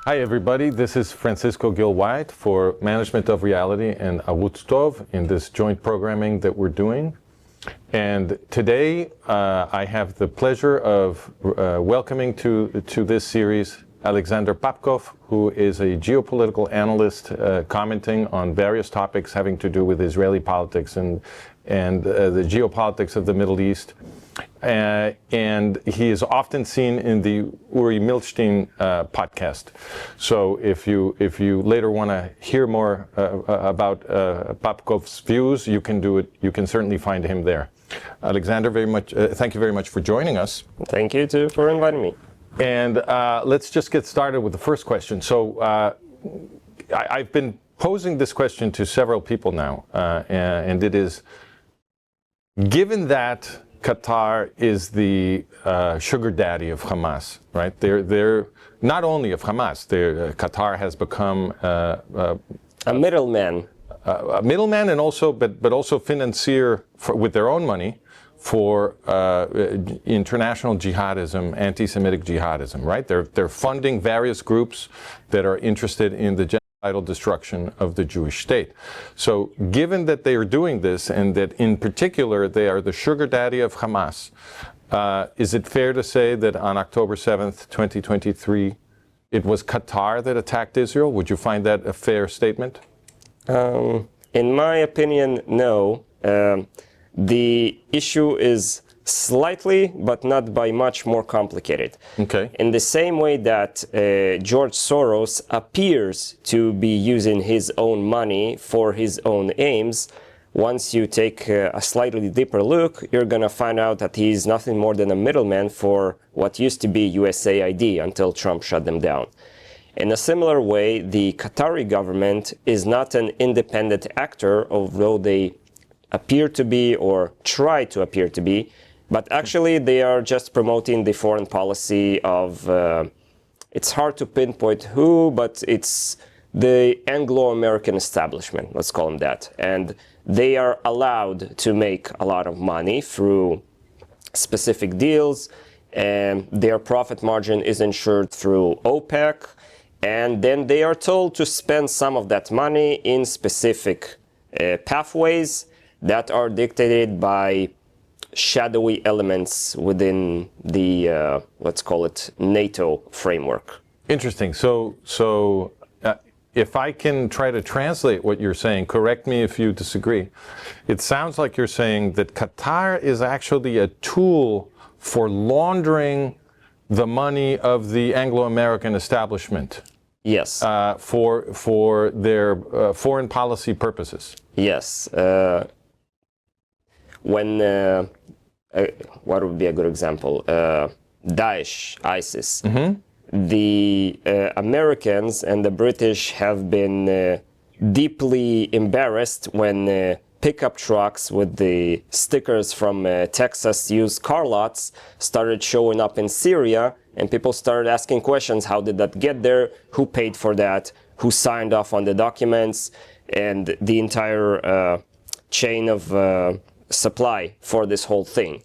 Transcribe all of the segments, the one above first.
Hi everybody, this is Francisco Gil-White for Management of Reality and Awutstov in this joint programming that we're doing. And today I have the pleasure of welcoming to this series Alexander Papkov, who is a geopolitical analyst commenting on various topics having to do with Israeli politics and the geopolitics of the Middle East. And he is often seen in the Uri Milstein podcast. So if you later want to hear more about Papkov's views, you can do it. You can certainly find him there. Alexander, thank you very much for joining us. Thank you too for inviting me. And let's just get started with the first question. So I've been posing this question to several people now, and it is, given that Qatar is the sugar daddy of Hamas, right? They're not only of Hamas. Qatar has become a middleman. A middleman, and also, but also financier with their own money for international jihadism, anti-Semitic jihadism, right? They're funding various groups that are interested in the genocidal destruction of the Jewish state. So given that they are doing this, and that in particular they are the sugar daddy of Hamas, is it fair to say that on October 7th, 2023, it was Qatar that attacked Israel? Would you find that a fair statement? In my opinion, no. The issue is slightly, but not by much, more complicated. Okay. In the same way that George Soros appears to be using his own money for his own aims, once you take a slightly deeper look, you're going to find out that he's nothing more than a middleman for what used to be USAID until Trump shut them down. In a similar way, the Qatari government is not an independent actor, although they appear to be or try to appear to be, but actually they are just promoting the foreign policy of, it's hard to pinpoint who, but it's the Anglo-American establishment, let's call them that. And they are allowed to make a lot of money through specific deals, and their profit margin is ensured through OPEC, and then they are told to spend some of that money in specific pathways that are dictated by shadowy elements within the, let's call it, NATO framework. Interesting. So if I can try to translate what you're saying, correct me if you disagree, it sounds like you're saying that Qatar is actually a tool for laundering the money of the Anglo-American establishment. Yes. For their foreign policy purposes. Yes. When, what would be a good example? Daesh, ISIS. Mm-hmm. The Americans and the British have been deeply embarrassed when pickup trucks with the stickers from Texas used car lots started showing up in Syria, and people started asking questions. How did that get there? Who paid for that? Who signed off on the documents? And the entire chain of supply for this whole thing,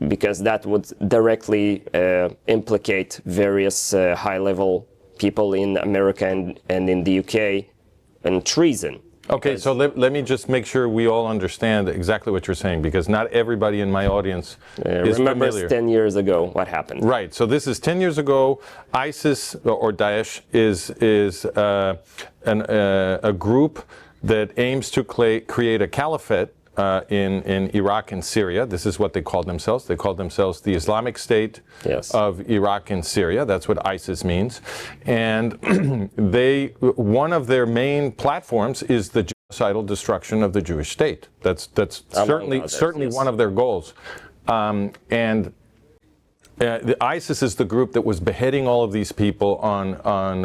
because that would directly implicate various high-level people in America and in the UK in treason. Okay, so let me just make sure we all understand exactly what you're saying, because not everybody in my audience is remembers familiar. 10 years ago what happened. Right, so this is 10 years ago. ISIS, or Daesh, is a group that aims to create a caliphate in Iraq and Syria. This is what they call themselves. They call themselves the Islamic State of Iraq and Syria. That's what ISIS means. And one of their main platforms is the genocidal destruction of the Jewish state. That's certainly one of their goals. The ISIS is the group that was beheading all of these people on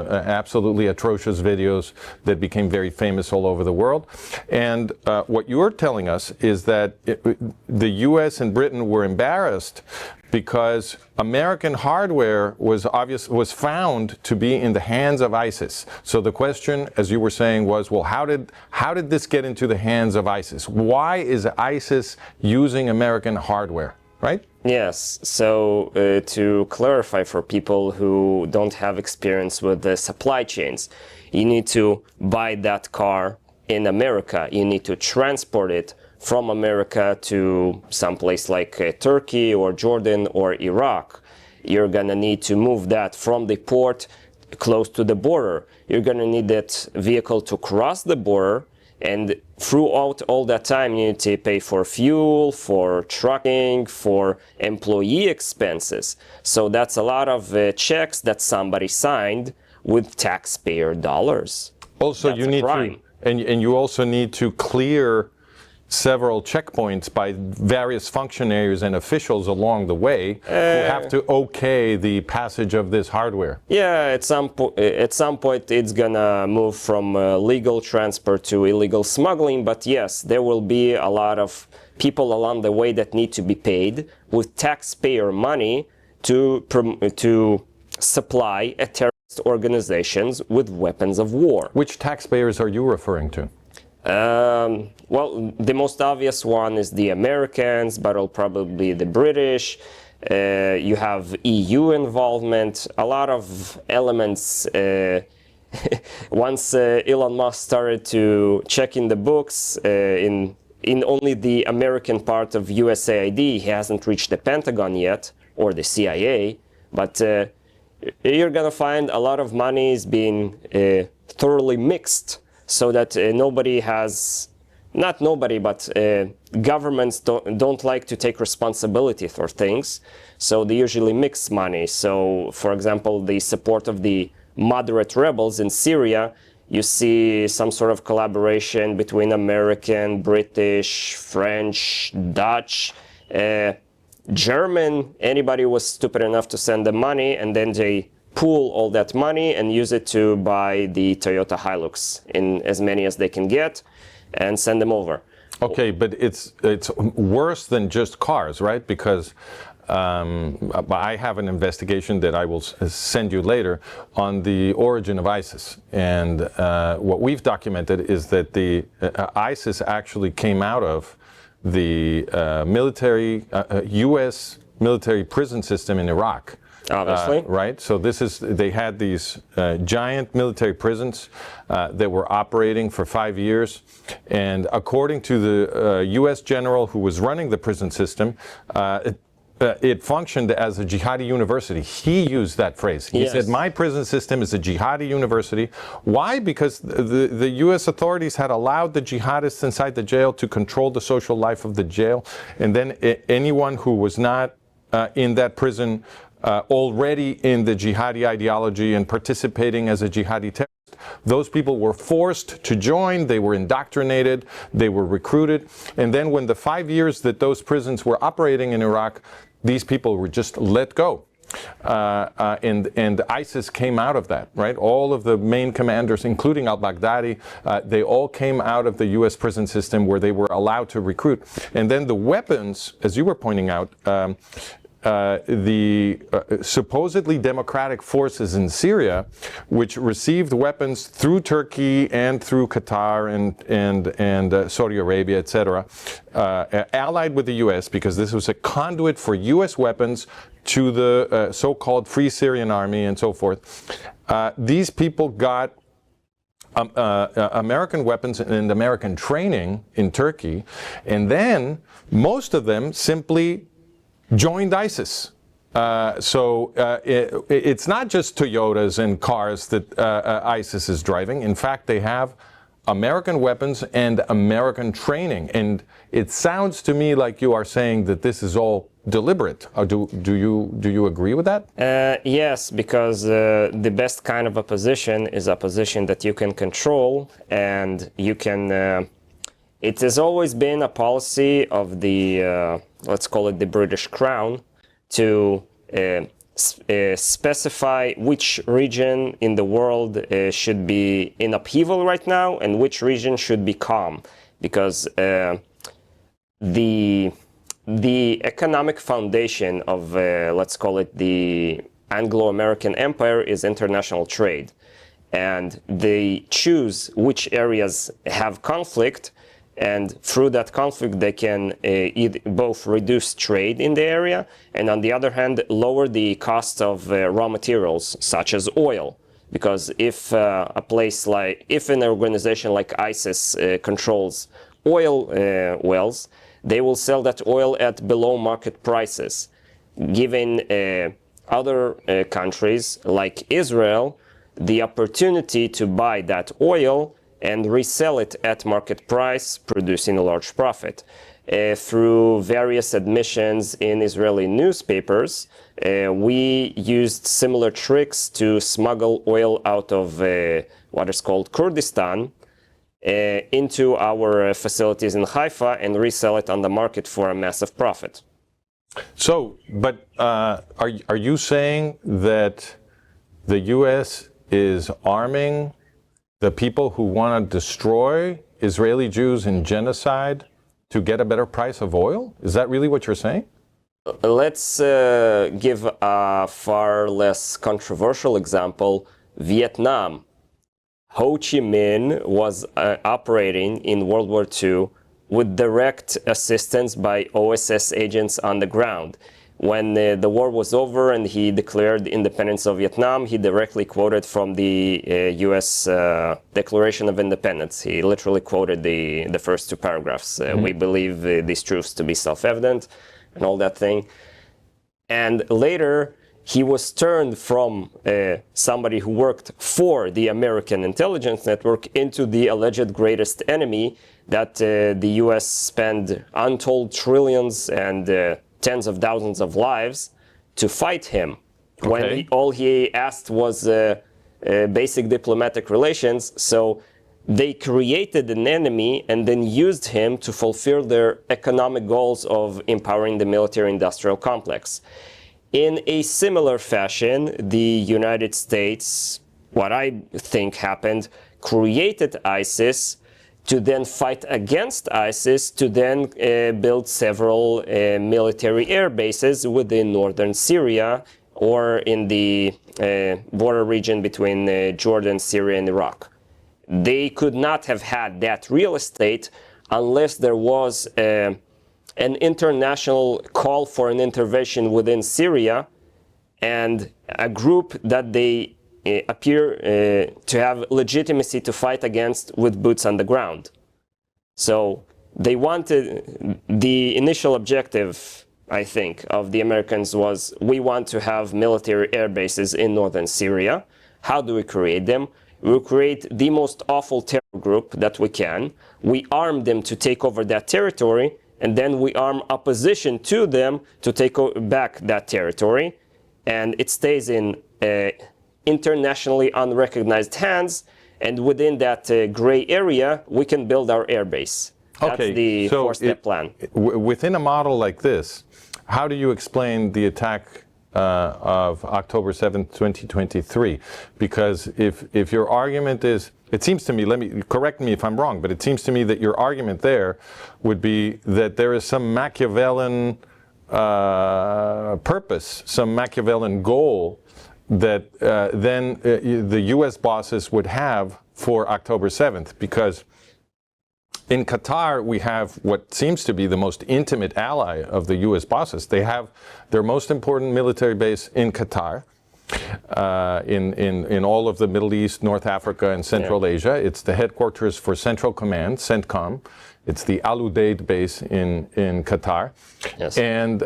absolutely atrocious videos that became very famous all over the world. And what you're telling us is that the U.S. and Britain were embarrassed because American hardware was found to be in the hands of ISIS. So the question, as you were saying, was, well, how did this get into the hands of ISIS? Why is ISIS using American hardware? right? Yes. So to clarify for people who don't have experience with the supply chains, you need to buy that car in America. You need to transport it from America to some place like Turkey or Jordan or Iraq. You're gonna need to move that from the port close to the border. You're gonna need that vehicle to cross the border, and throughout all that time you need to pay for fuel, for trucking, for employee expenses. So that's a lot of checks that somebody signed with taxpayer dollars. Also, That's you a need crime. to, and you also need to clear several checkpoints by various functionaries and officials along the way who have to okay the passage of this hardware. Yeah, at some point it's gonna move from legal transport to illegal smuggling, but yes, there will be a lot of people along the way that need to be paid with taxpayer money to supply a terrorist organizations with weapons of war. Which taxpayers are you referring to? Well, the most obvious one is the Americans, but it'll probably be the British. You have EU involvement, a lot of elements. Once Elon Musk started to check in the books, in only the American part of USAID, he hasn't reached the Pentagon yet, or the CIA, but you're gonna find a lot of money is being thoroughly mixed, so that nobody has, not nobody, but governments don't like to take responsibility for things, so they usually mix money. So, for example, the support of the moderate rebels in Syria, you see some sort of collaboration between American, British, French, Dutch, German. Anybody was stupid enough to send them money, and then they pool all that money and use it to buy the Toyota Hilux in as many as they can get and send them over. Okay, but it's worse than just cars, right? Because I have an investigation that I will send you later on the origin of ISIS. And what we've documented is that the ISIS actually came out of the U.S. military prison system in Iraq. Obviously. Right? So they had these giant military prisons that were operating for 5 years. And according to the U.S. general who was running the prison system, it functioned as a jihadi university. He used that phrase. He said, my prison system is a jihadi university. Why? Because the U.S. authorities had allowed the jihadists inside the jail to control the social life of the jail. And then anyone who was not in that prison already in the jihadi ideology and participating as a jihadi terrorist, those people were forced to join, they were indoctrinated, they were recruited, and then when the 5 years that those prisons were operating in Iraq, these people were just let go. And ISIS came out of that, right? All of the main commanders, including al-Baghdadi, they all came out of the U.S. prison system where they were allowed to recruit. And then the weapons, as you were pointing out, the supposedly democratic forces in Syria, which received weapons through Turkey and through Qatar and Saudi Arabia, etc., allied with the U.S. because this was a conduit for U.S. weapons to the so-called Free Syrian Army and so forth. These people got American weapons and American training in Turkey, and then most of them simply joined ISIS. It's not just Toyotas and cars that ISIS is driving. In fact, they have American weapons and American training. And it sounds to me like you are saying that this is all deliberate. Do you agree with that? Yes, because the best kind of opposition is a position that you can control, and you can. It has always been a policy of the, let's call it the British Crown, to specify which region in the world should be in upheaval right now and which region should be calm. Because the economic foundation of, let's call it the Anglo-American Empire, is international trade. And they choose which areas have conflict And through that conflict, they can both reduce trade in the area and, on the other hand, lower the cost of raw materials, such as oil. Because if if an organization like ISIS controls oil wells, they will sell that oil at below market prices, giving other countries like Israel the opportunity to buy that oil and resell it at market price, producing a large profit. Through various admissions in Israeli newspapers, we used similar tricks to smuggle oil out of what is called Kurdistan into our facilities in Haifa and resell it on the market for a massive profit. So, but are you saying that the U.S. is arming the people who want to destroy Israeli Jews in genocide to get a better price of oil? Is that really what you're saying? Let's give a far less controversial example, Vietnam. Ho Chi Minh was operating in World War II with direct assistance by OSS agents on the ground. When the war was over and he declared independence of Vietnam, he directly quoted from the U.S. Declaration of Independence. He literally quoted the first two paragraphs. We believe these truths to be self-evident and all that thing. And later, he was turned from somebody who worked for the American intelligence network into the alleged greatest enemy that the U.S. spent untold trillions and tens of thousands of lives to fight him. Okay. When all he asked was basic diplomatic relations. So they created an enemy and then used him to fulfill their economic goals of empowering the military-industrial complex. In a similar fashion, the United States, what I think happened, created ISIS to then fight against ISIS, to then build several military air bases within northern Syria or in the border region between Jordan, Syria, and Iraq. They could not have had that real estate unless there was an international call for an intervention within Syria and a group that they appear to have legitimacy to fight against with boots on the ground. So they wanted, the initial objective, I think, of the Americans was, we want to have military air bases in northern Syria. How do we create them? We create the most awful terror group that we can. We arm them to take over that territory, and then we arm opposition to them to take back that territory. And it stays in internationally unrecognized hands, and within that gray area, we can build our air base. That's the four-step plan. Within a model like this, how do you explain the attack of October 7th, 2023? Because if your argument is, it seems to me, correct me if I'm wrong, but it seems to me that your argument there would be that there is some Machiavellian purpose, some Machiavellian goal that then the U.S. bosses would have for October 7th, because in Qatar we have what seems to be the most intimate ally of the U.S. bosses. They have their most important military base in Qatar, in all of the Middle East, North Africa, and Central Asia. It's the headquarters for Central Command, CENTCOM. It's the Al Udeid base in Qatar. Yes. And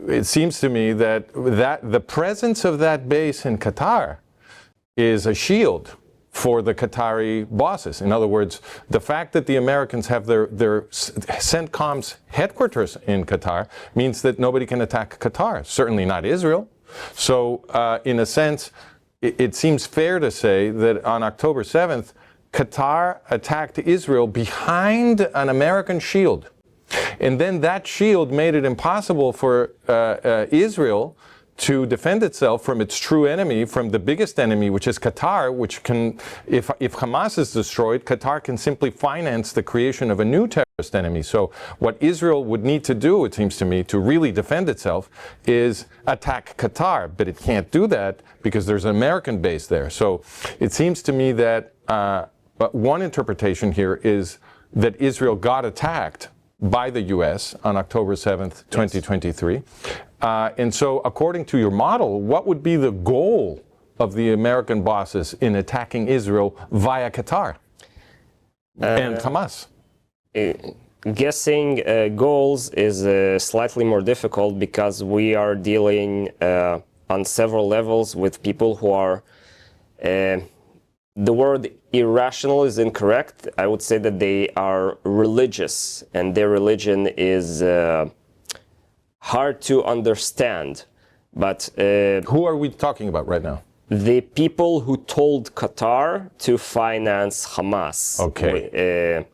it seems to me that the presence of that base in Qatar is a shield for the Qatari bosses. In other words, the fact that the Americans have their CENTCOM's headquarters in Qatar means that nobody can attack Qatar, certainly not Israel. So in a sense, it seems fair to say that on October 7th, Qatar attacked Israel behind an American shield. And then that shield made it impossible for Israel to defend itself from its true enemy, from the biggest enemy, which is Qatar, which can, if Hamas is destroyed, Qatar can simply finance the creation of a new terrorist enemy. So what Israel would need to do, it seems to me, to really defend itself is attack Qatar. But it can't do that because there's an American base there. So it seems to me that one interpretation here is that Israel got attacked by the U.S. on October 7th, 2023. And so according to your model, what would be the goal of the American bosses in attacking Israel via Qatar and Hamas? Guessing goals is slightly more difficult because we are dealing on several levels with people who are, the word irrational is incorrect. I would say that they are religious, and their religion is hard to understand. But who are we talking about right now? The people who told Qatar to finance Hamas. Okay.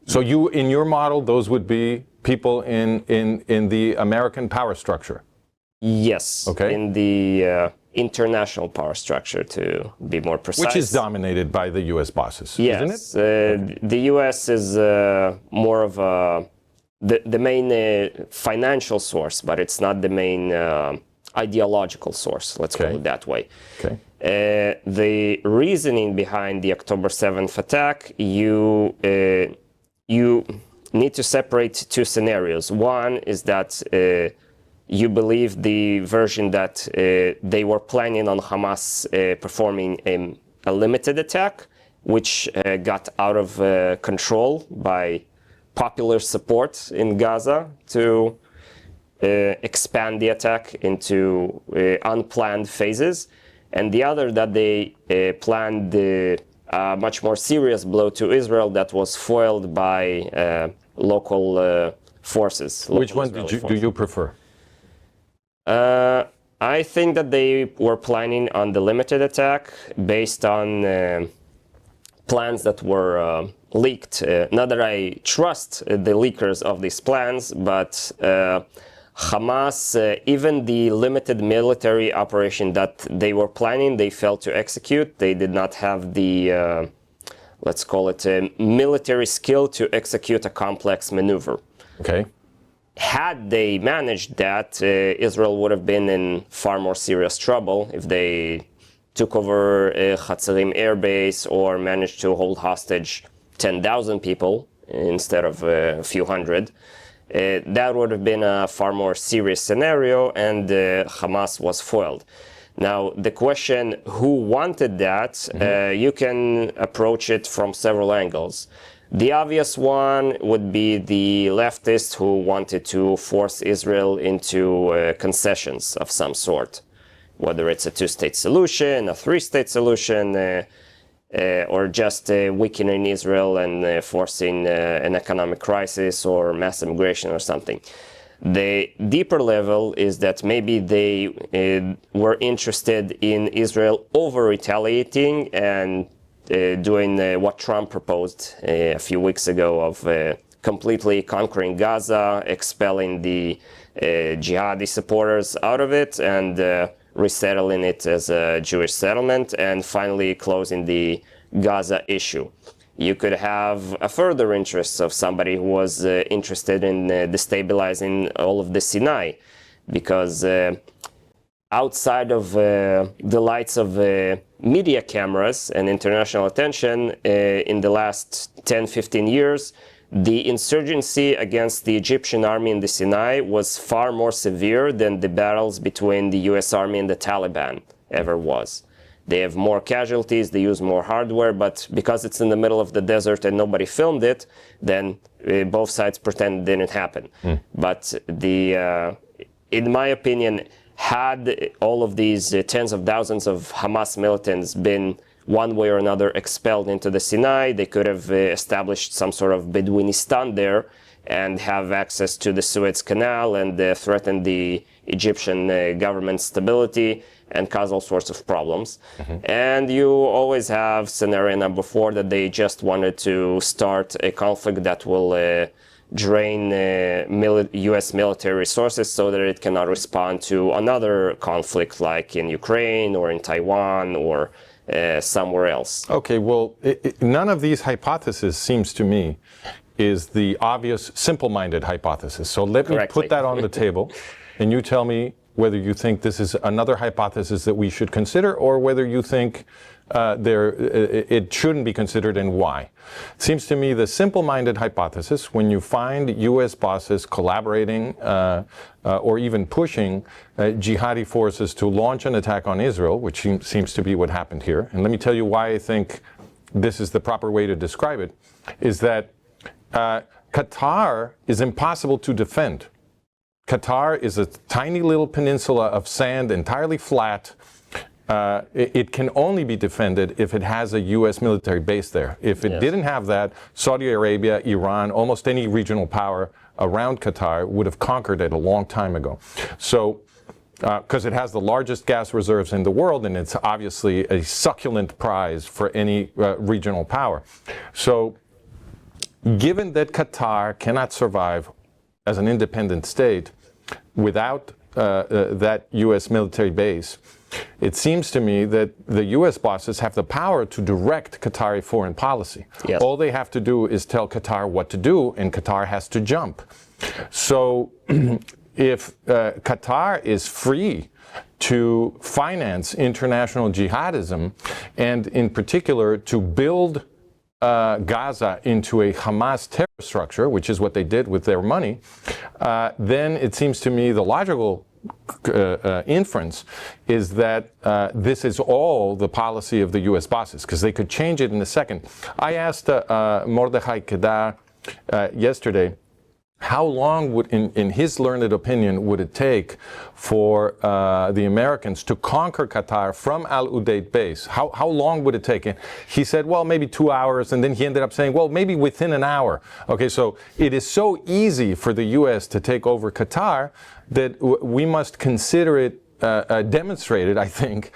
So you, in your model, those would be people in the American power structure? Yes. Okay. In the international power structure, to be more precise. Which is dominated by the U.S. bosses, yes. isn't it? The U.S. is more of the main financial source, but it's not the main ideological source, let's call it that way. Okay. The reasoning behind the October 7th attack, you need to separate two scenarios. One is that you believe the version that they were planning on Hamas performing a limited attack, which got out of control by popular support in Gaza to expand the attack into unplanned phases. And the other that they planned a much more serious blow to Israel that was foiled by local forces. Which one do you prefer? I think that they were planning on the limited attack based on plans that were leaked. Not that I trust the leakers of these plans, but Hamas, even the limited military operation that they were planning, they failed to execute. They did not have the, let's call it, military skill to execute a complex maneuver. Okay. Had they managed that, Israel would have been in far more serious trouble if they took over Hatzarim air base or managed to hold hostage 10,000 people instead of a few hundred. That would have been a far more serious scenario, and Hamas was foiled. Now, the question, who wanted that, you can approach it from several angles. The obvious one would be the leftists who wanted to force Israel into concessions of some sort, whether it's a two-state solution, a three-state solution, or just weakening Israel and forcing an economic crisis or mass immigration or something. The deeper level is that maybe they were interested in Israel over-retaliating and doing what Trump proposed a few weeks ago of completely conquering Gaza, expelling the jihadi supporters out of it, and resettling it as a Jewish settlement, and finally closing the Gaza issue. You could have a further interest of somebody who was interested in destabilizing all of the Sinai, because outside of the lights of media cameras and international attention, in the last 10-15 years, the insurgency against the Egyptian army in the Sinai was far more severe than the battles between the US Army and the Taliban ever was. They have more casualties, they use more hardware, but because it's in the middle of the desert and nobody filmed it, then both sides pretend it didn't happen. But in my opinion, had all of these tens of thousands of Hamas militants been one way or another expelled into the Sinai, they could have established some sort of Bedouinistan there and have access to the Suez Canal and threaten the Egyptian government's stability and cause all sorts of problems. And you always have scenario number 4, that they just wanted to start a conflict that will drain US military resources so that it cannot respond to another conflict like in Ukraine or in Taiwan or somewhere else. Okay, well, none of these hypotheses seems to me is the obvious simple-minded hypothesis. So let me put that on the table, and you tell me whether you think this is another hypothesis that we should consider, or whether you think it shouldn't be considered and why. It seems to me the simple-minded hypothesis, when you find U.S. bosses collaborating or even pushing jihadi forces to launch an attack on Israel, which seems to be what happened here, and let me tell you why I think this is the proper way to describe it, is that Qatar is impossible to defend. Qatar is a tiny little peninsula of sand, entirely flat. It can only be defended if it has a U.S. military base there. If it didn't have that, Saudi Arabia, Iran, almost any regional power around Qatar would have conquered it a long time ago. So, because it has the largest gas reserves in the world, and it's obviously a succulent prize for any regional power. So, given that Qatar cannot survive as an independent state without that U.S. military base, it seems to me that the U.S. bosses have the power to direct Qatari foreign policy. Yes. All they have to do is tell Qatar what to do, and Qatar has to jump. So if Qatar is free to finance international jihadism, and in particular to build Gaza into a Hamas terror structure, which is what they did with their money, then it seems to me the logical inference is that this is all the policy of the U.S. bosses, because they could change it in a second. I asked Mordechai Kedar yesterday, how long would, in his learned opinion, would it take for the Americans to conquer Qatar from Al Udeid base? How long would it take? And he said, well, maybe 2 hours. And then he ended up saying, well, maybe within an hour. Okay, so it is so easy for the U.S. to take over Qatar that we must consider it demonstrated, I think,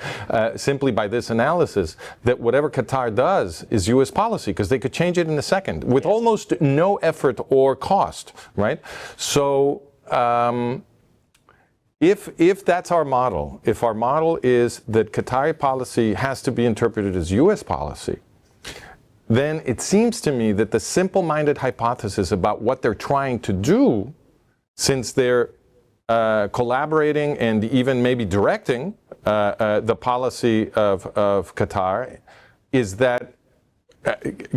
simply by this analysis, that whatever Qatar does is U.S. policy, because they could change it in a second with almost no effort or cost, right? So if that's our model, if our model is that Qatari policy has to be interpreted as U.S. policy, then it seems to me that the simple-minded hypothesis about what they're trying to do, since they're collaborating and even maybe directing the policy of Qatar, is that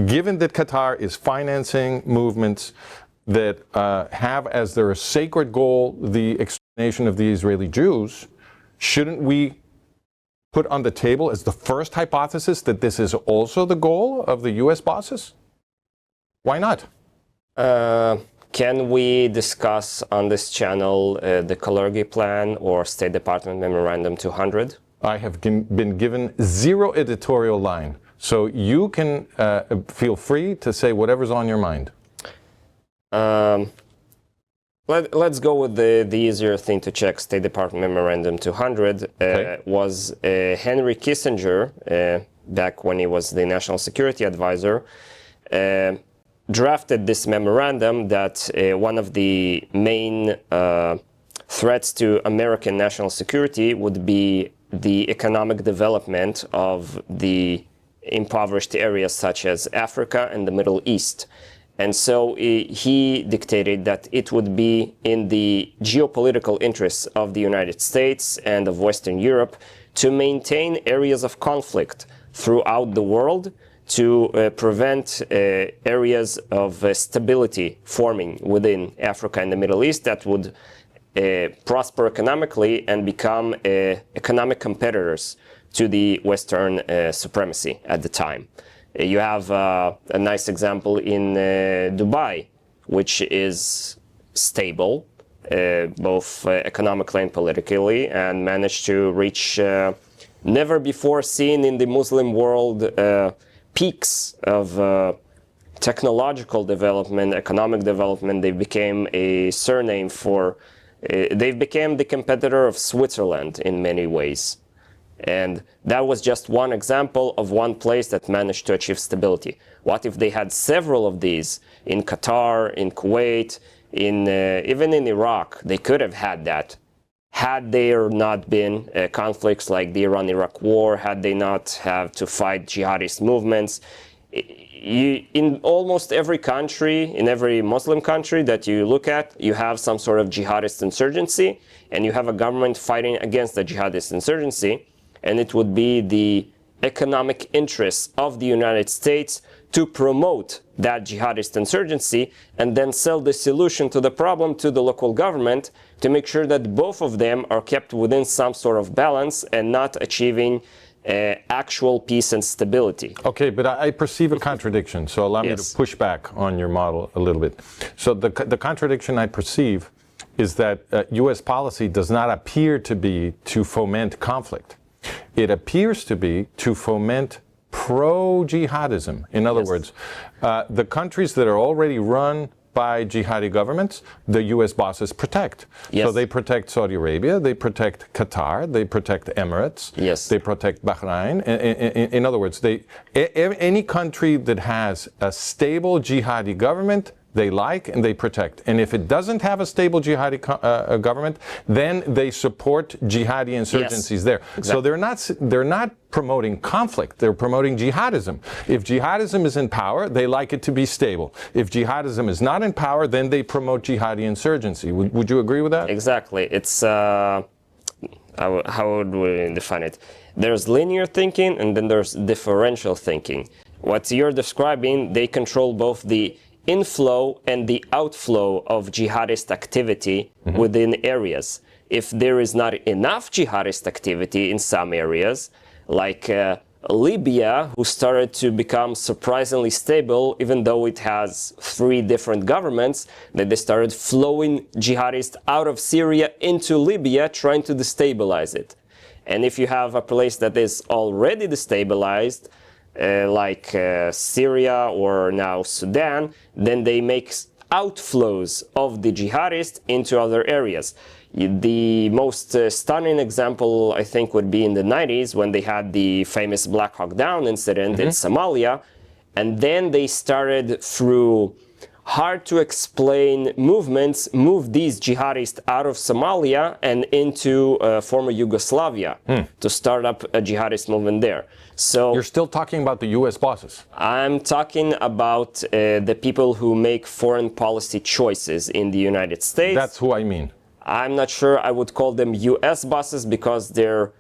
given that Qatar is financing movements that have as their sacred goal the extermination of the Israeli Jews, shouldn't we put on the table as the first hypothesis that this is also the goal of the U.S. bosses? Why not? Can we discuss on this channel the Kalergi Plan or State Department Memorandum 200? I have been given zero editorial line, so you can feel free to say whatever's on your mind. Let's go with the easier thing to check. State Department Memorandum 200 was Henry Kissinger, back when he was the National Security Advisor, drafted this memorandum that one of the main threats to American national security would be the economic development of the impoverished areas such as Africa and the Middle East. And so he dictated that it would be in the geopolitical interests of the United States and of Western Europe to maintain areas of conflict throughout the world, to prevent areas of stability forming within Africa and the Middle East that would prosper economically and become economic competitors to the Western supremacy at the time. You have a nice example in Dubai, which is stable, both economically and politically, and managed to reach never before seen in the Muslim world peaks of technological development, economic development. They became a surname for, they became the competitor of Switzerland in many ways. And that was just one example of one place that managed to achieve stability. What if they had several of these in Qatar, in Kuwait, in even in Iraq? They could have had that. Had there not been conflicts like the Iran-Iraq war, had they not have to fight jihadist movements, in almost every country, in every Muslim country that you look at, you have some sort of jihadist insurgency, and you have a government fighting against the jihadist insurgency, and it would be the economic interests of the United States to promote that jihadist insurgency and then sell the solution to the problem to the local government to make sure that both of them are kept within some sort of balance and not achieving actual peace and stability. Okay, but I perceive a contradiction, so allow me to push back on your model a little bit. So the contradiction I perceive is that U.S. policy does not appear to be to foment conflict. It appears to be to foment pro-jihadism. In other words, the countries that are already run by jihadi governments, the U.S. bosses protect. So they protect Saudi Arabia, they protect Qatar, they protect Emirates, they protect Bahrain. In other words, any country that has a stable jihadi government, they like and they protect. And if it doesn't have a stable jihadi government, then they support jihadi insurgencies there. So they're not promoting conflict, they're promoting jihadism. If jihadism is in power, they like it to be stable. If jihadism is not in power, then they promote jihadi insurgency. Would you agree with that? Exactly. It's how would we define it? There's linear thinking and then there's differential thinking. What you're describing, they control both the inflow and the outflow of jihadist activity within areas. If there is not enough jihadist activity in some areas, like Libya, who started to become surprisingly stable, even though it has 3 different governments, that they started flowing jihadists out of Syria into Libya, trying to destabilize it. And if you have a place that is already destabilized, like Syria or now Sudan, then they make outflows of the jihadists into other areas. The most stunning example, I think, would be in the 90s when they had the famous Black Hawk Down incident in Somalia, and then they started through hard to explain movements, move these jihadists out of Somalia and into former Yugoslavia to start up a jihadist movement there. So you're still talking about the U.S. bosses. I'm talking about the people who make foreign policy choices in the United States. That's who I mean. I'm not sure I would call them U.S. bosses because their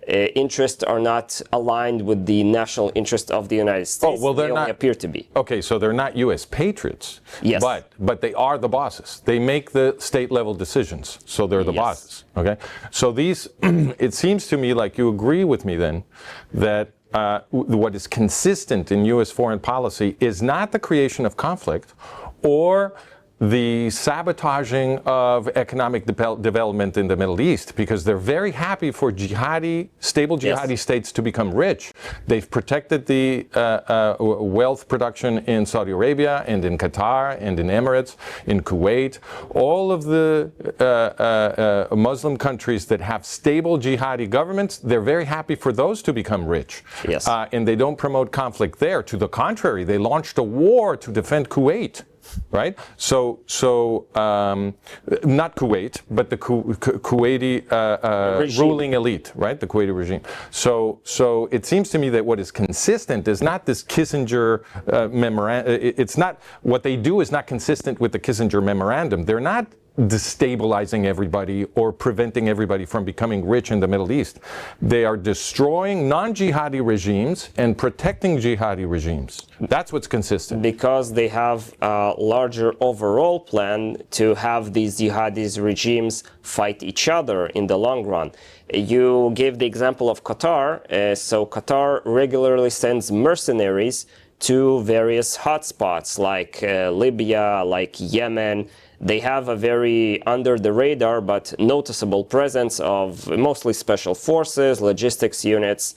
interests are not aligned with the national interest of the United States. Oh, well, they only appear to be. Okay, so they're not U.S. patriots. Yes. But they are the bosses. They make the state-level decisions, so they're the bosses. Okay. So these, it seems to me like you agree with me then that what is consistent in U.S. foreign policy is not the creation of conflict or the sabotaging of economic development in the Middle East, because they're very happy for stable jihadi states to become rich. They've protected the wealth production in Saudi Arabia and in Qatar and in Emirates, in Kuwait. All of the Muslim countries that have stable jihadi governments, they're very happy for those to become rich. And they don't promote conflict there. To the contrary, they launched a war to defend Kuwait. Right? So not Kuwait, but the Kuwaiti ruling elite, right? The Kuwaiti regime. So it seems to me that what is consistent is not this Kissinger memorandum. It's not, what they do is not consistent with the Kissinger memorandum. They're not destabilizing everybody or preventing everybody from becoming rich in the Middle East. They are destroying non-jihadi regimes and protecting jihadi regimes. That's what's consistent. Because they have a larger overall plan to have these jihadi regimes fight each other in the long run. You gave the example of Qatar. So Qatar regularly sends mercenaries to various hotspots like Libya, like Yemen. They have a very under the radar but noticeable presence of mostly special forces, logistics units,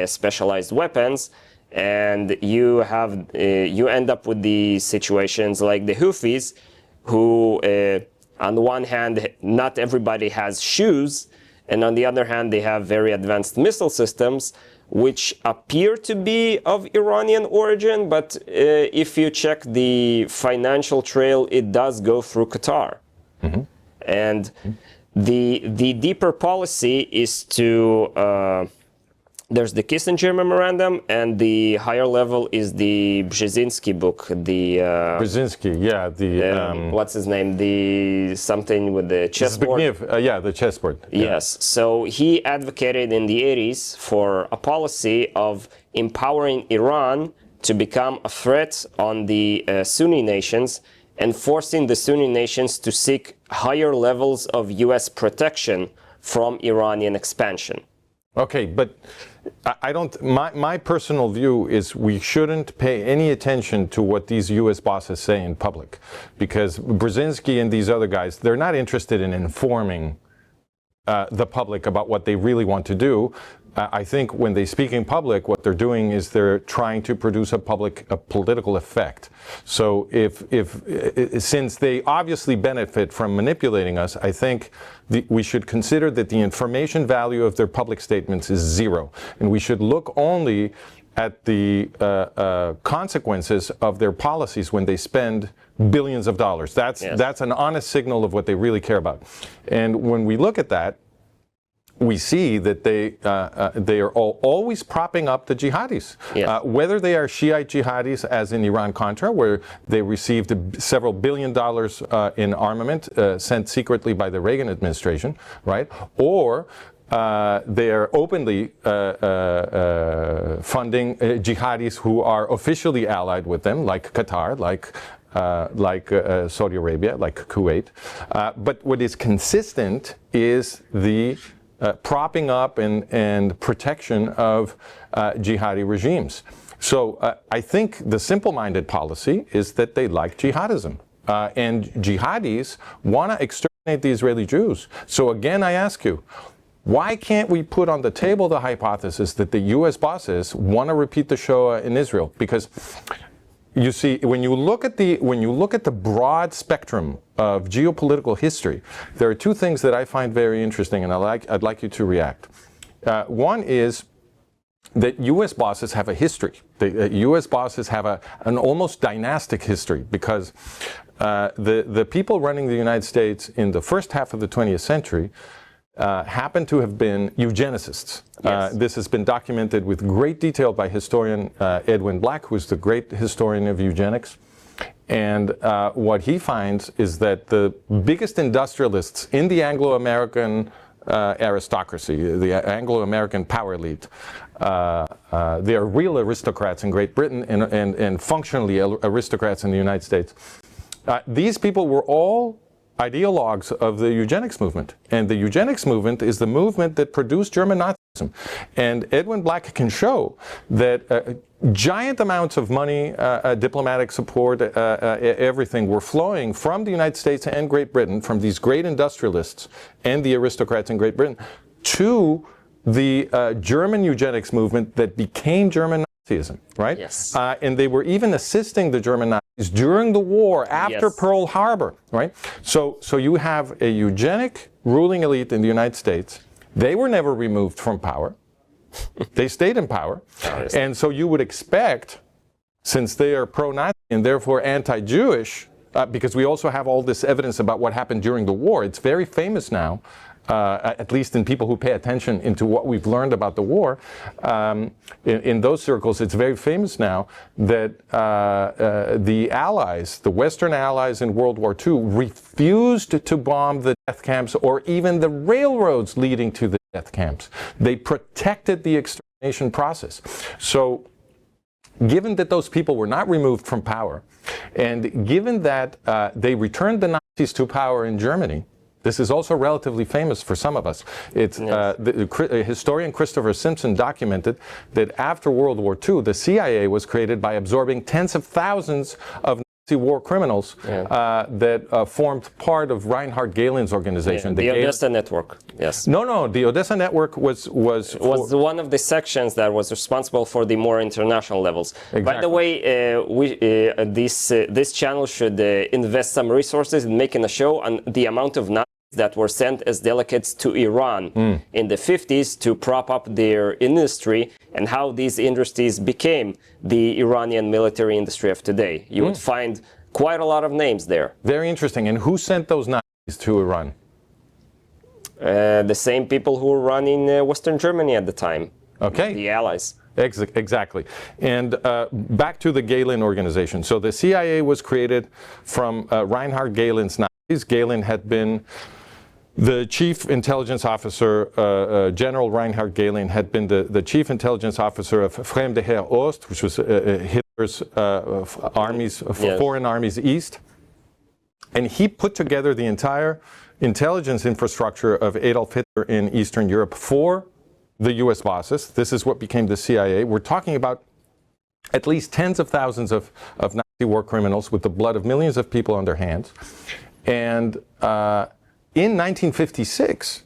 specialized weapons, and you end up with the situations like the Houthis, who on the one hand, not everybody has shoes, and on the other hand, they have very advanced missile systems which appear to be of Iranian origin, but if you check the financial trail, it does go through Qatar. And the deeper policy is to There's the Kissinger Memorandum, and the higher level is the Brzezinski book. The Brzezinski, yeah. what's his name? The something with the chessboard. Yeah, the chessboard. Yeah. Yes. So he advocated in the 80s for a policy of empowering Iran to become a threat on the Sunni nations and forcing the Sunni nations to seek higher levels of U.S. protection from Iranian expansion. Okay, but I don't. My personal view is we shouldn't pay any attention to what these U.S. bosses say in public, because Brzezinski and these other guys, they're not interested in informing the public about what they really want to do. I think when they speak in public, what they're doing is they're trying to produce a political effect. So since they obviously benefit from manipulating us, I think we should consider that the information value of their public statements is zero, and we should look only at the consequences of their policies when they spend billions of dollars. That's an honest signal of what they really care about. And when we look at that, we see that they are always propping up the jihadis, whether they are Shiite jihadis, as in Iran-Contra, where they received several $1 billion in armament sent secretly by the Reagan administration, right? Or they are openly funding jihadis who are officially allied with them, like Qatar, like Saudi Arabia, like Kuwait. But what is consistent is the propping up and protection of jihadi regimes. So I think the simple-minded policy is that they like jihadism. And jihadis want to exterminate the Israeli Jews. So again, I ask you, why can't we put on the table the hypothesis that the U.S. bosses want to repeat the Shoah in Israel? Because you see, when you look at the broad spectrum of geopolitical history, there are two things that I find very interesting, and I'd like you to react. One is that U.S. bosses have a history. The U.S. bosses have an almost dynastic history, because the people running the United States in the first half of the 20th century happen to have been eugenicists. Yes. This has been documented with great detail by historian Edwin Black, who's the great historian of eugenics. And what he finds is that the biggest industrialists in the Anglo-American aristocracy, the Anglo-American power elite, they are real aristocrats in Great Britain and functionally aristocrats in the United States. These people were all ideologues of the eugenics movement. And the eugenics movement is the movement that produced German Nazism. And Edwin Black can show that giant amounts of money, diplomatic support, everything were flowing from the United States and Great Britain, from these great industrialists and the aristocrats in Great Britain, to the German eugenics movement that became German Nazism, right? Yes. And they were even assisting the German Nazis during the war after Pearl Harbor, right? So you have a eugenic ruling elite in the United States. They were never removed from power. They stayed in power. And so you would expect, since they are pro-Nazi and therefore anti-Jewish, because we also have all this evidence about what happened during the war. It's very famous now, at least in people who pay attention into what we've learned about the war. In those circles, it's very famous now that the Allies, the Western Allies in World War II, refused to bomb the death camps or even the railroads leading to the death camps. They protected the extermination process. So, given that those people were not removed from power, and given that they returned the Nazis to power in Germany, this is also relatively famous for some of us. It's the historian Christopher Simpson documented that after World War II, the CIA was created by absorbing tens of thousands of Nazi war criminals that formed part of Reinhard Gehlen's organization. The Odessa Network. Yes. No. The Odessa Network was one of the sections that was responsible for the more international levels. Exactly. By the way, this channel should invest some resources in making a show on the amount of Nazis that were sent as delegates to Iran in the 50s to prop up their industry, and how these industries became the Iranian military industry of today. You would find quite a lot of names there. Very interesting. And who sent those Nazis to Iran? The same people who were running Western Germany at the time. Okay. The Allies. Exactly. And back to the Gehlen organization. So the CIA was created from Reinhard Gehlen's Nazis. Gehlen had been the chief intelligence officer, General Reinhard Gehlen had been the chief intelligence officer of Fremde Heer Oost, which was Hitler's armies, foreign armies east. And he put together the entire intelligence infrastructure of Adolf Hitler in Eastern Europe for the US bosses. This is what became the CIA. We're talking about at least tens of thousands of Nazi war criminals with the blood of millions of people on their hands. And in 1956,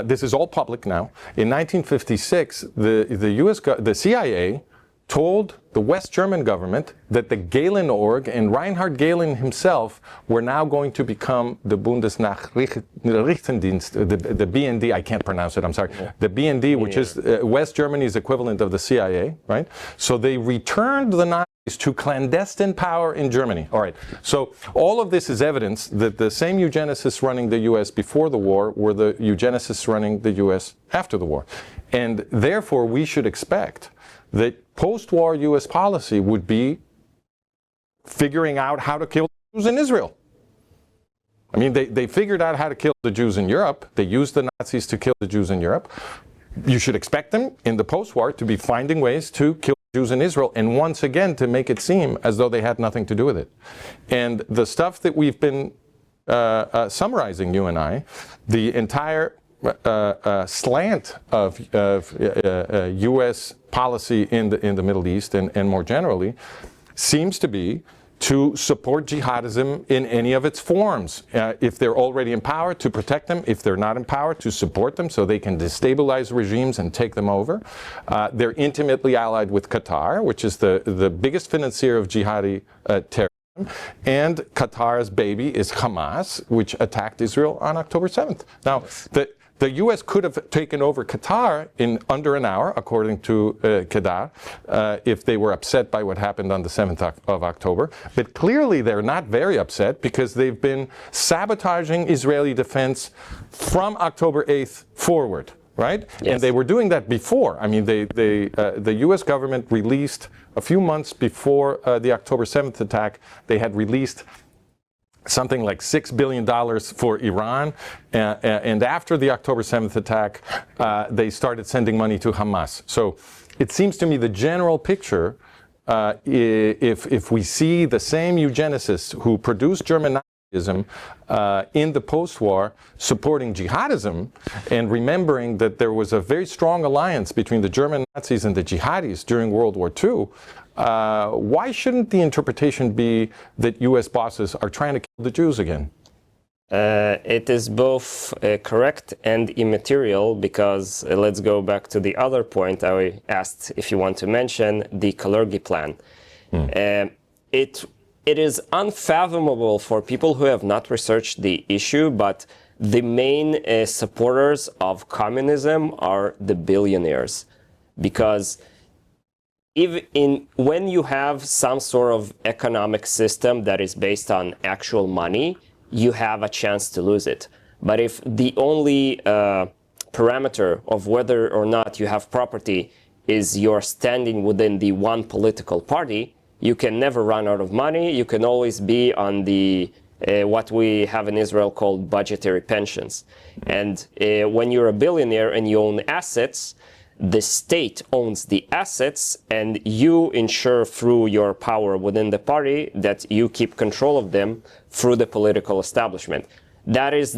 this is all public now. In 1956, the CIA told the West German government that the Gehlen org and Reinhard Gehlen himself were now going to become the Bundesnachrichtendienst, the BND, I can't pronounce it, I'm sorry, the BND, which is West Germany's equivalent of the CIA, right? So they returned the Nazis to clandestine power in Germany. All right, so all of this is evidence that the same eugenicists running the US before the war were the eugenicists running the US after the war. And therefore, we should expect that post-war US policy would be figuring out how to kill Jews in Israel. I mean, they figured out how to kill the Jews in Europe. They used the Nazis to kill the Jews in Europe. You should expect them in the post-war to be finding ways to kill Jews in Israel, and once again to make it seem as though they had nothing to do with it. And the stuff that we've been summarizing, you and I, the entire slant of U.S. policy in the Middle East and more generally seems to be to support jihadism in any of its forms. If they're already in power, to protect them. If they're not in power, to support them so they can destabilize regimes and take them over. They're intimately allied with Qatar, which is the biggest financier of jihadi terrorism. And Qatar's baby is Hamas, which attacked Israel on October 7th. Now, the U.S. could have taken over Qatar in under an hour, according to Qatar, if they were upset by what happened on the 7th of October. But clearly they're not very upset because they've been sabotaging Israeli defense from October 8th forward, right? Yes. And they were doing that before. I mean, the U.S. government released, a few months before the October 7th attack, they had released something like $6 billion for Iran, and after the October 7th attack, they started sending money to Hamas. So it seems to me the general picture, if we see the same eugenicists who produced German Nazism in the post-war supporting jihadism, and remembering that there was a very strong alliance between the German Nazis and the jihadis during World War II, why shouldn't the interpretation be that U.S. bosses are trying to kill the Jews again? It is both correct and immaterial because let's go back to the other point I asked if you want to mention, the Kalergi plan. It is unfathomable for people who have not researched the issue, but the main supporters of communism are the billionaires. Because when you have some sort of economic system that is based on actual money, you have a chance to lose it. But if the only parameter of whether or not you have property is your standing within the one political party, you can never run out of money. You can always be on the what we have in Israel called budgetary pensions. And when you're a billionaire and you own assets, the state owns the assets, and you ensure through your power within the party that you keep control of them through the political establishment. That is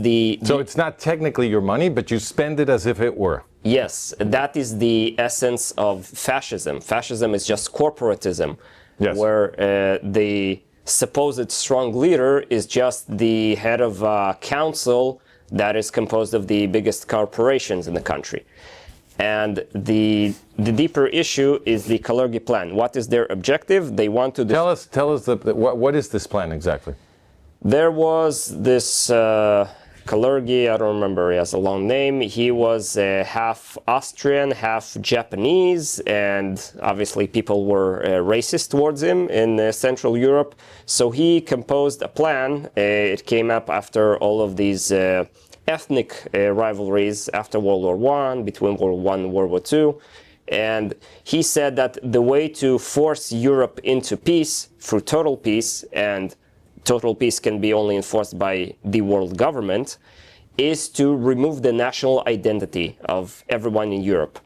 So it's not technically your money, but you spend it as if it were. Yes, that is the essence of fascism. Fascism is just corporatism, yes, where the supposed strong leader is just the head of a council that is composed of the biggest corporations in the country. And the deeper issue is the Kalergi plan. What is their objective? They want to... Tell us what is this plan exactly? There was this Kalergi, I don't remember, he has a long name. He was half Austrian, half Japanese, and obviously people were racist towards him in Central Europe. So he composed a plan. It came up after all of these ethnic rivalries after World War I, between World War I and World War II. And he said that the way to force Europe into peace through total peace, and total peace can be only enforced by the world government, is to remove the national identity of everyone in Europe.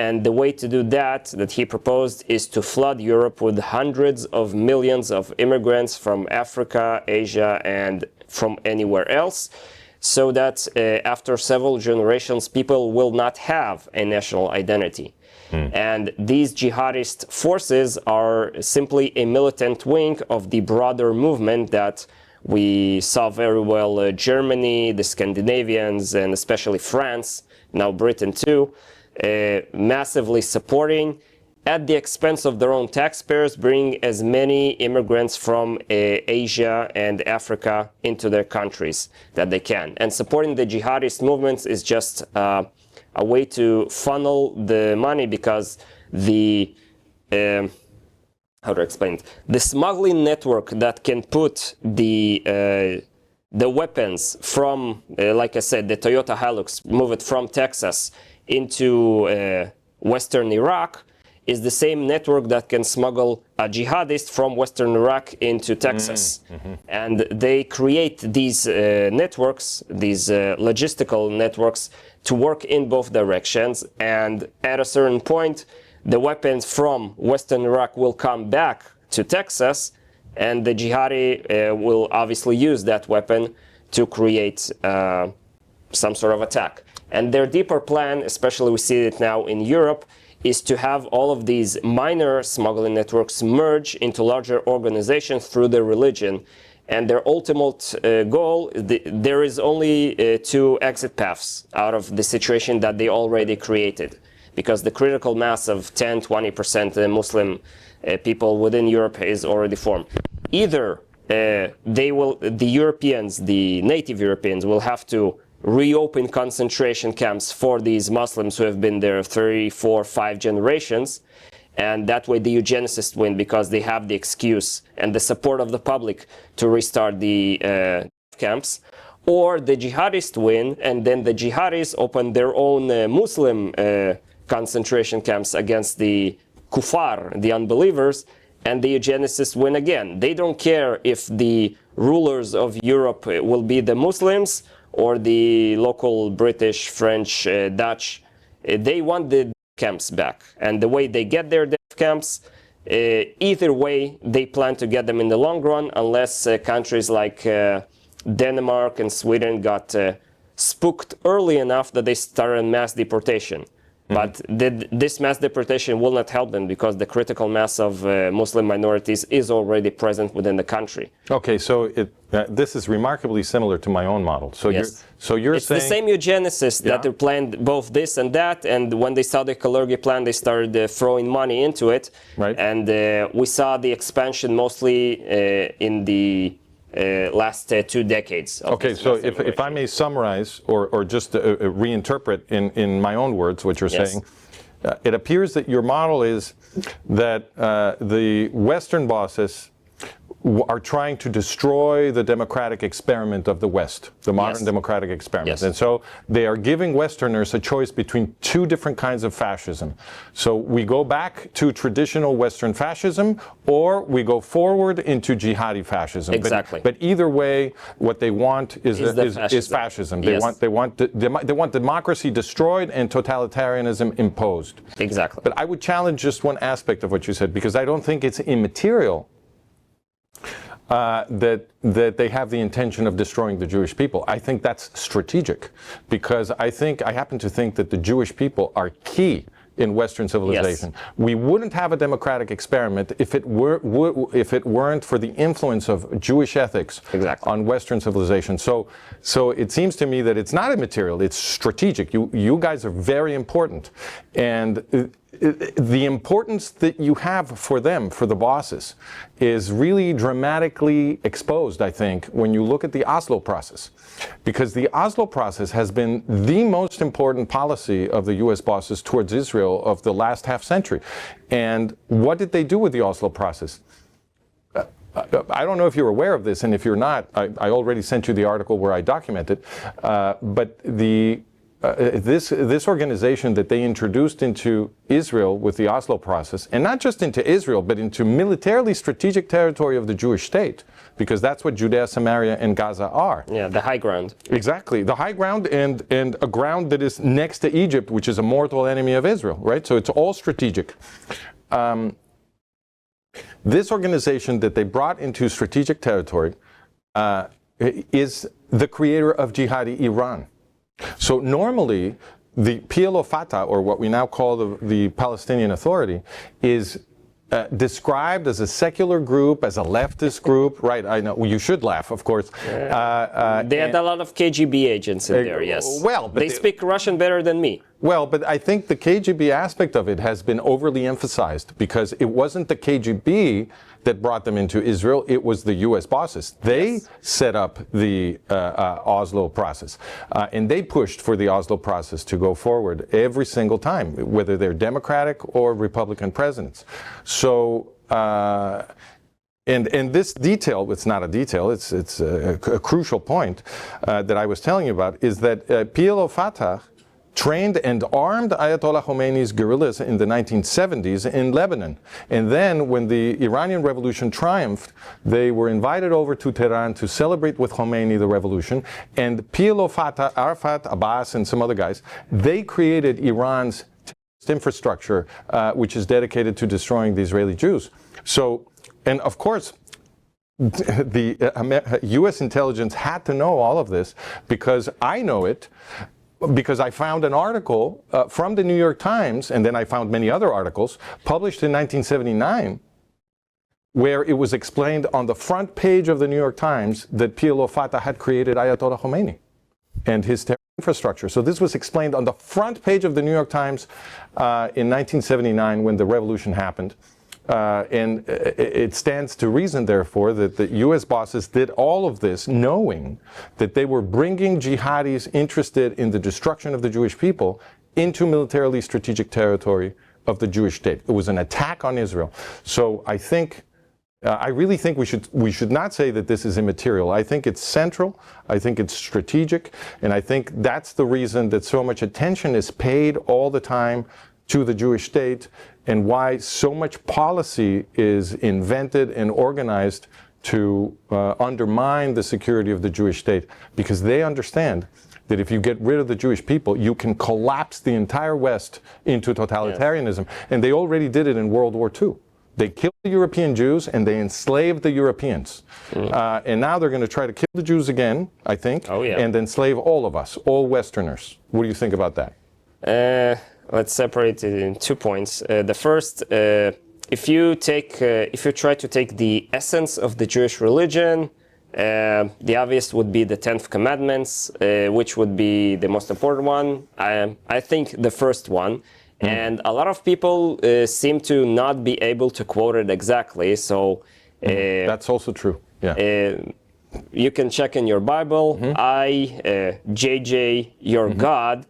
And the way to do that he proposed, is to flood Europe with hundreds of millions of immigrants from Africa, Asia, and from anywhere else, so that after several generations, people will not have a national identity. And these jihadist forces are simply a militant wing of the broader movement that we saw very well Germany, the Scandinavians, and especially France, now Britain too, massively supporting, at the expense of their own taxpayers, bring as many immigrants from Asia and Africa into their countries that they can. And supporting the jihadist movements is just a way to funnel the money, because the how to explain it? The smuggling network that can put the weapons from, like I said, the Toyota Hilux, move it from Texas into Western Iraq, is the same network that can smuggle a jihadist from Western Iraq into Texas. And they create these networks, these logistical networks, to work in both directions. And at a certain point, the weapons from Western Iraq will come back to Texas, and the jihadi will obviously use that weapon to create some sort of attack. And their deeper plan, especially we see it now in Europe, is to have all of these minor smuggling networks merge into larger organizations through their religion. And their ultimate goal, there is only two exit paths out of the situation that they already created. Because the critical mass of 10-20% Muslim people within Europe is already formed. Either the Europeans, the native Europeans, will have to reopen concentration camps for these Muslims who have been there 3, 4, 5 generations, and that way the eugenicists win, because they have the excuse and the support of the public to restart the camps. Or the jihadists win, and then the jihadis open their own Muslim concentration camps against the kuffar, the unbelievers, and the eugenicists win again. They don't care if the rulers of Europe will be the Muslims or the local British, French, Dutch. They want the camps back. And the way they get their camps, either way, they plan to get them in the long run, unless countries like Denmark and Sweden got spooked early enough that they started mass deportation. But this mass deportation will not help them, because the critical mass of Muslim minorities is already present within the country. Okay, so this is remarkably similar to my own model. So yes. you're it's saying the same eugenicists that they planned both this and that, and when they saw the Kalergi plan, they started throwing money into it. Right. And we saw the expansion mostly in the last 2 decades. Okay, so if I may summarize or just reinterpret in my own words what you're saying, it appears that your model is that the Western bosses are trying to destroy the democratic experiment of the West, the modern democratic experiment. Yes. And so they are giving Westerners a choice between 2 different kinds of fascism. So we go back to traditional Western fascism, or we go forward into jihadi fascism. Exactly. But either way, what they want is fascism. They want democracy destroyed and totalitarianism imposed. Exactly. But I would challenge just one aspect of what you said, because I don't think it's immaterial that they have the intention of destroying the Jewish people. I think that's strategic, because I happen to think that the Jewish people are key in Western civilization. Yes. We wouldn't have a democratic experiment if it weren't for the influence of Jewish ethics on Western civilization. So it seems to me that it's not immaterial, it's strategic. You guys are very important. And the importance that you have for them, for the bosses, is really dramatically exposed, I think, when you look at the Oslo process. Because the Oslo process has been the most important policy of the US bosses towards Israel of the last half century. And what did they do with the Oslo process? I don't know if you're aware of this, and if you're not, I already sent you the article where I document it, but this organization that they introduced into Israel with the Oslo process, and not just into Israel, but into militarily strategic territory of the Jewish state, because that's what Judea, Samaria, and Gaza are. Yeah, the high ground. Exactly, the high ground and a ground that is next to Egypt, which is a mortal enemy of Israel, right? So it's all strategic. This organization that they brought into strategic territory is the creator of jihadi Iran. So normally, the PLO Fatah, or what we now call the Palestinian Authority, is described as a secular group, as a leftist group, right? I know, well, you should laugh, of course. They had a lot of KGB agents in there, yes. Well, but they speak Russian better than me. Well, but I think the KGB aspect of it has been overly emphasized, because it wasn't the KGB that brought them into Israel, it was the U.S. bosses. They set up the Oslo process, and they pushed for the Oslo process to go forward every single time, whether they're Democratic or Republican presidents. So, and this detail, it's not a detail, it's a crucial point that I was telling you about, is that PLO Fatah trained and armed Ayatollah Khomeini's guerrillas in the 1970s in Lebanon. And then when the Iranian Revolution triumphed, they were invited over to Tehran to celebrate with Khomeini the revolution. And PLO Fatah, Arafat, Abbas, and some other guys, they created Iran's infrastructure, which is dedicated to destroying the Israeli Jews. So, and of course, the U.S. intelligence had to know all of this, because I know it, because I found an article from the New York Times, and then I found many other articles published in 1979, where it was explained on the front page of the New York Times that PLO Fatah had created Ayatollah Khomeini and his terror infrastructure. So this was explained on the front page of the New York Times in 1979 when the revolution happened. And it stands to reason, therefore, that the U.S. bosses did all of this knowing that they were bringing jihadis interested in the destruction of the Jewish people into militarily strategic territory of the Jewish state. It was an attack on Israel. So I think, I really think we should not say that this is immaterial. I think it's central. I think it's strategic. And I think that's the reason that so much attention is paid all the time to the Jewish state, and why so much policy is invented and organized to undermine the security of the Jewish state, because they understand that if you get rid of the Jewish people, you can collapse the entire West into totalitarianism. Yes. And they already did it in World War II. They killed the European Jews and they enslaved the Europeans. And now they're going to try to kill the Jews again, I think, and enslave all of us, all Westerners. What do you think about that? Let's separate it in 2 points. The first, if you try to take the essence of the Jewish religion, the obvious would be the 10th Commandments, which would be the most important one. I think the first one. And a lot of people seem to not be able to quote it exactly. So that's also true. Yeah. You can check in your Bible. JJ, your God,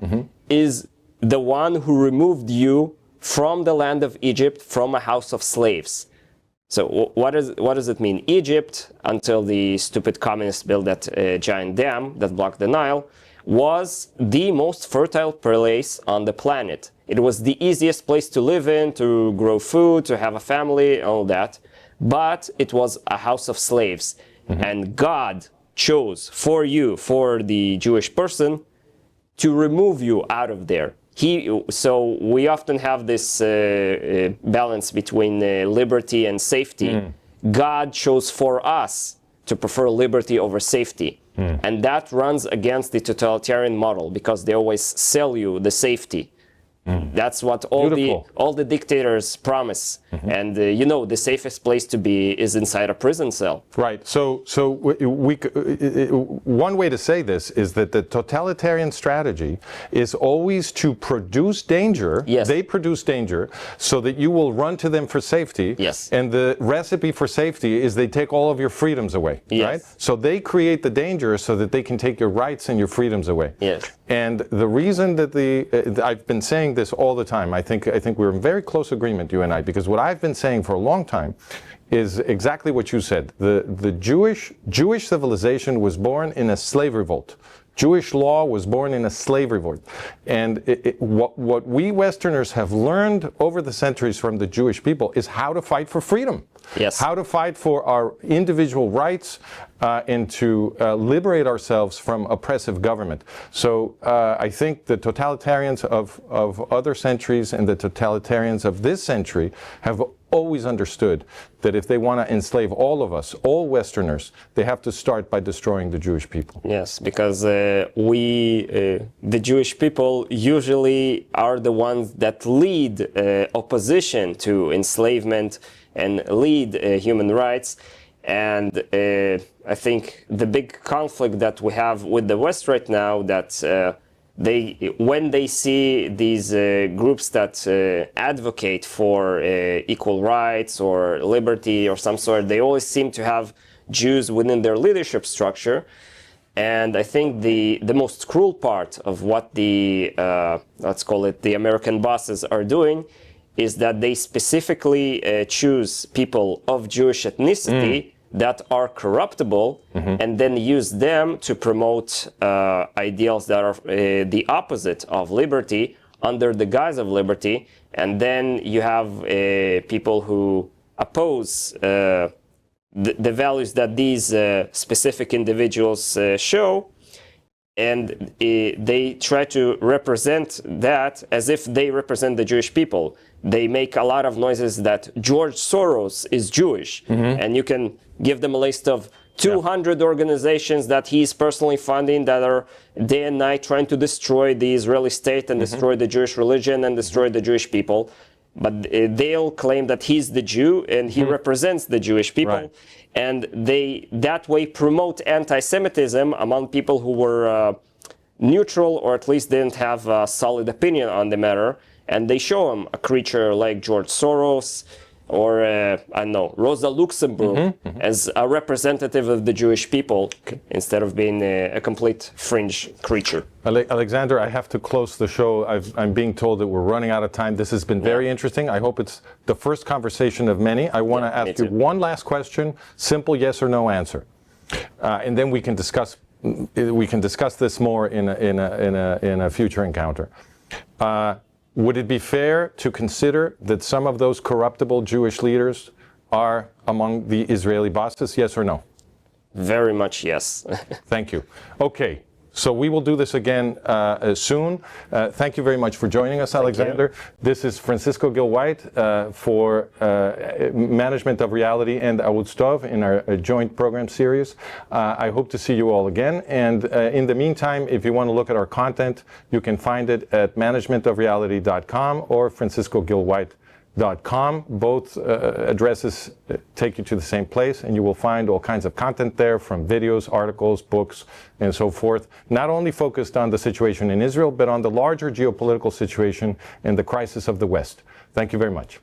is the one who removed you from the land of Egypt, from a house of slaves. So what does it mean? Egypt, until the stupid communists built that giant dam that blocked the Nile, was the most fertile place on the planet. It was the easiest place to live in, to grow food, to have a family, all that. But it was a house of slaves. And God chose for you, for the Jewish person, to remove you out of there. So we often have this balance between liberty and safety. God chose for us to prefer liberty over safety. And that runs against the totalitarian model, because they always sell you the safety. That's what all the dictators promise. And the safest place to be is inside a prison cell. Right. So one way to say this is that the totalitarian strategy is always to produce danger. Yes. They produce danger so that you will run to them for safety. Yes. And the recipe for safety is they take all of your freedoms away. Yes. Right? So they create the danger so that they can take your rights and your freedoms away. Yes. And the reason that I've been saying this all the time, I think we're in very close agreement, you and I, because what I've been saying for a long time is exactly what you said. The Jewish civilization was born in a slave revolt. Jewish law was born in a slave revolt. And what we Westerners have learned over the centuries from the Jewish people is how to fight for freedom. Yes. How to fight for our individual rights and to liberate ourselves from oppressive government. So I think the totalitarians of other centuries and the totalitarians of this century have always understood that if they want to enslave all of us, all Westerners, they have to start by destroying the Jewish people. Yes, because the Jewish people usually are the ones that lead opposition to enslavement and lead human rights. And I think the big conflict that we have with the West right now, that when they see these groups that advocate for equal rights or liberty or some sort, they always seem to have Jews within their leadership structure. And I think the most cruel part of what the, let's call it, the American bosses are doing is that they specifically choose people of Jewish ethnicity that are corruptible, and then use them to promote ideals that are the opposite of liberty under the guise of liberty. And then you have people who oppose the values that these specific individuals show, and they try to represent that as if they represent the Jewish people. They make a lot of noises that George Soros is Jewish, and you can give them a list of 200 organizations that he's personally funding that are day and night trying to destroy the Israeli state and destroy the Jewish religion and destroy the Jewish people. But they'll claim that he's the Jew and he represents the Jewish people. Right. And they that way promote anti-Semitism among people who were neutral, or at least didn't have a solid opinion on the matter. And they show them a creature like George Soros or, I don't know, Rosa Luxemburg as a representative of the Jewish people instead of being a complete fringe creature. Alexander, I have to close the show. I'm being told that we're running out of time. This has been very interesting. I hope it's the first conversation of many. I want to ask you one last question, simple yes or no answer. And then we can discuss this more in a future encounter. Would it be fair to consider that some of those corruptible Jewish leaders are among the Israeli bosses? Yes or no? Very much yes. Thank you. Okay, so we will do this again soon. Thank you very much for joining us, Alexander. This is Francisco Gil-White for Management of Reality and Ayúdanos in our joint program series. I hope to see you all again. And in the meantime, if you want to look at our content, you can find it at managementofreality.com or franciscogilwhite.com. Both addresses take you to the same place, and you will find all kinds of content there, from videos, articles, books, and so forth, not only focused on the situation in Israel, but on the larger geopolitical situation and the crisis of the West. Thank you very much.